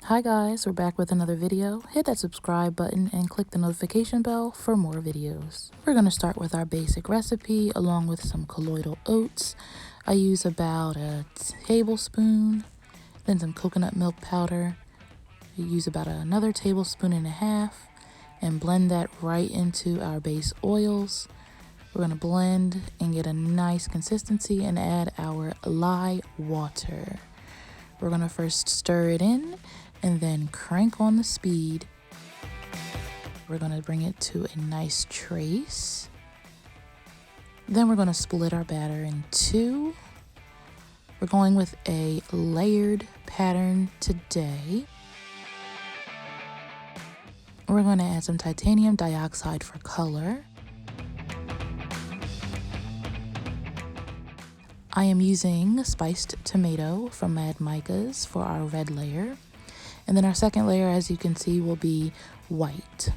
Hi guys, we're back with another video. Hit that subscribe button and click the notification bell for more videos. We're going to start with our basic recipe along with some colloidal oats. I use about a tablespoon, then some coconut milk powder. I use about another tablespoon and a half and blend that right into our base oils. We're going to blend and get a nice consistency and add our lye water. We're going to first stir it in and then crank on the speed. We're going to bring it to a nice trace. Then we're going to split our batter in two. We're going with a layered pattern today. We're going to add some titanium dioxide for color. I am using spiced tomato from Mad Micah's for our red layer. And then our second layer, as you can see, will be white.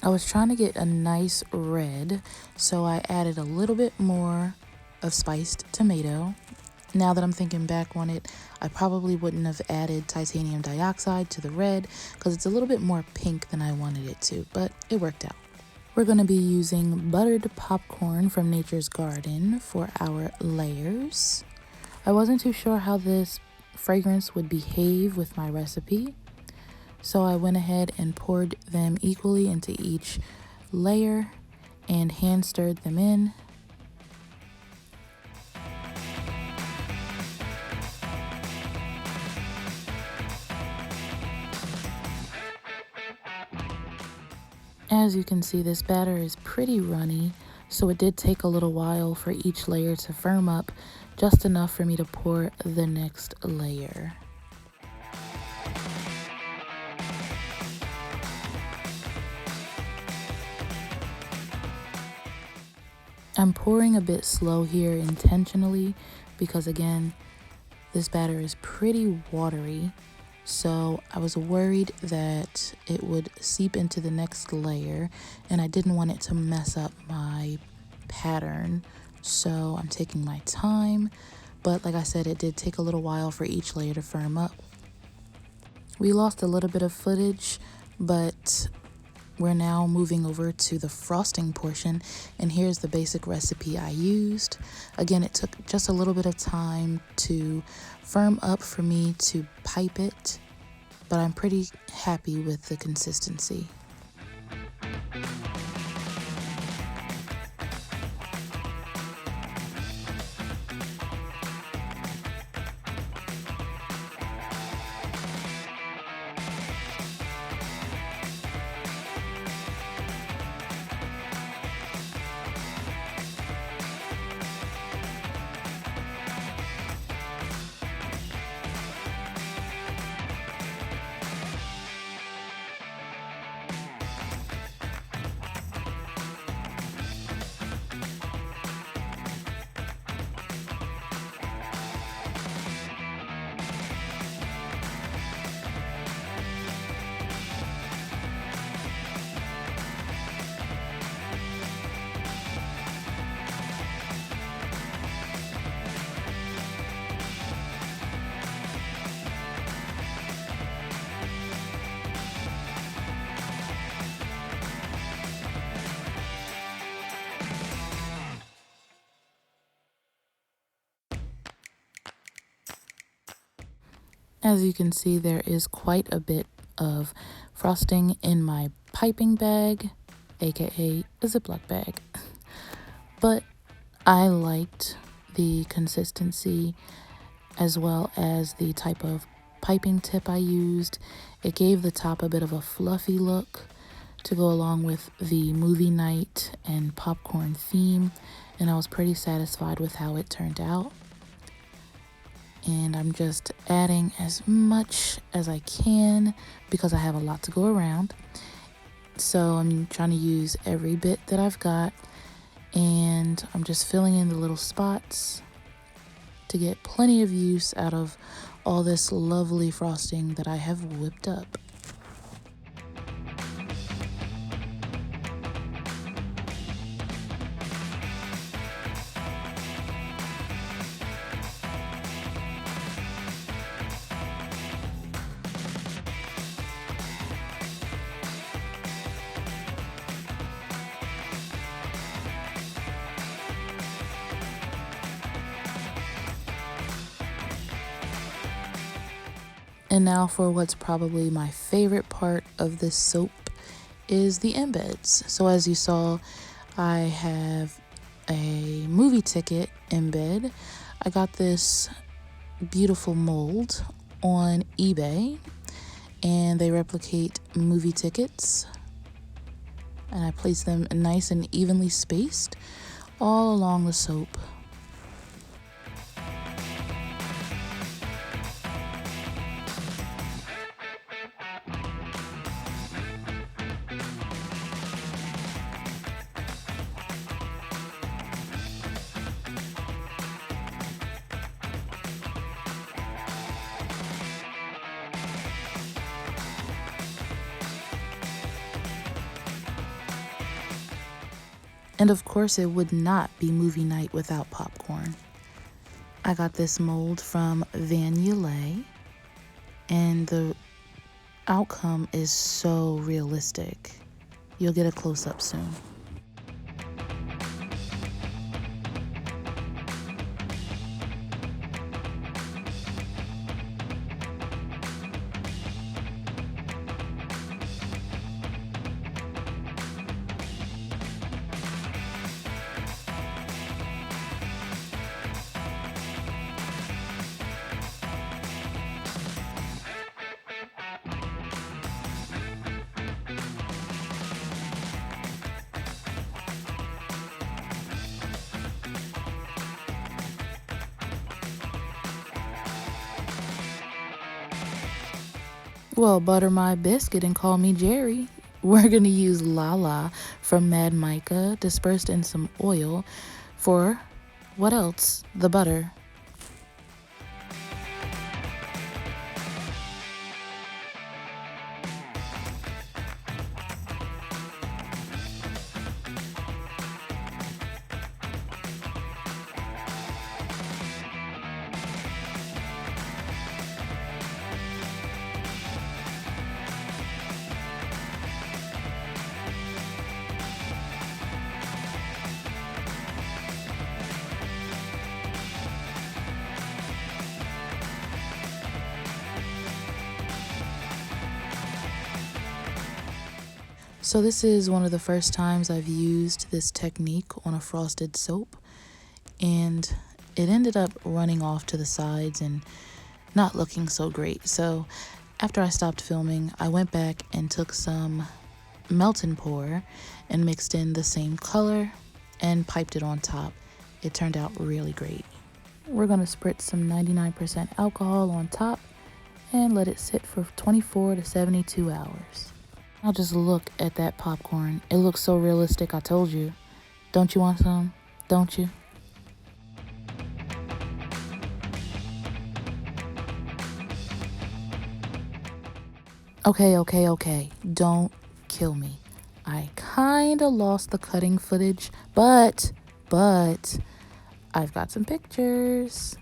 I was trying to get a nice red, so I added a little bit more of spiced tomato. Now that I'm thinking back on it, I probably wouldn't have added titanium dioxide to the red because it's a little bit more pink than I wanted it to, but it worked out. We're going to be using buttered popcorn from Nature's Garden for our layers. I wasn't too sure how this fragrance would behave with my recipe, so I went ahead and poured them equally into each layer and hand stirred them in. As you can see, this batter is pretty runny, so it did take a little while for each layer to firm up, just enough for me to pour the next layer. I'm pouring a bit slow here intentionally because, again, this batter is pretty watery, so I was worried that it would seep into the next layer and I didn't want it to mess up my pattern. So I'm taking my time, but like I said, it did take a little while for each layer to firm up. We lost a little bit of footage, but we're now moving over to the frosting portion, and here's the basic recipe I used. Again, it took just a little bit of time to firm up for me to pipe it, but I'm pretty happy with the consistency. As you can see, there is quite a bit of frosting in my piping bag, aka a Ziploc bag. But I liked the consistency as well as the type of piping tip I used. It gave the top a bit of a fluffy look to go along with the movie night and popcorn theme, and I was pretty satisfied with how it turned out. And I'm just adding as much as I can because I have a lot to go around. So I'm trying to use every bit that I've got, and I'm just filling in the little spots to get plenty of use out of all this lovely frosting that I have whipped up. And now for what's probably my favorite part of this soap is the embeds. So as you saw, I have a movie ticket embed. I got this beautiful mold on eBay and they replicate movie tickets, and I place them nice and evenly spaced all along the soap. And of course, it would not be movie night without popcorn. I got this mold from Michele, and the outcome is so realistic. You'll get a close-up soon. Well, butter my biscuit and call me Jerry. We're going to use Lala from Mad Mica dispersed in some oil for, what else? The butter. So this is one of the first times I've used this technique on a frosted soap, and it ended up running off to the sides and not looking so great. So after I stopped filming, I went back and took some melt and pour and mixed in the same color and piped it on top. It turned out really great. We're going to spritz some 99% alcohol on top and let it sit for 24 to 72 hours. Now just look at that popcorn. It looks so realistic, I told you. Don't you want some? Don't you? Okay. Don't kill me. I kinda lost the cutting footage, but I've got some pictures.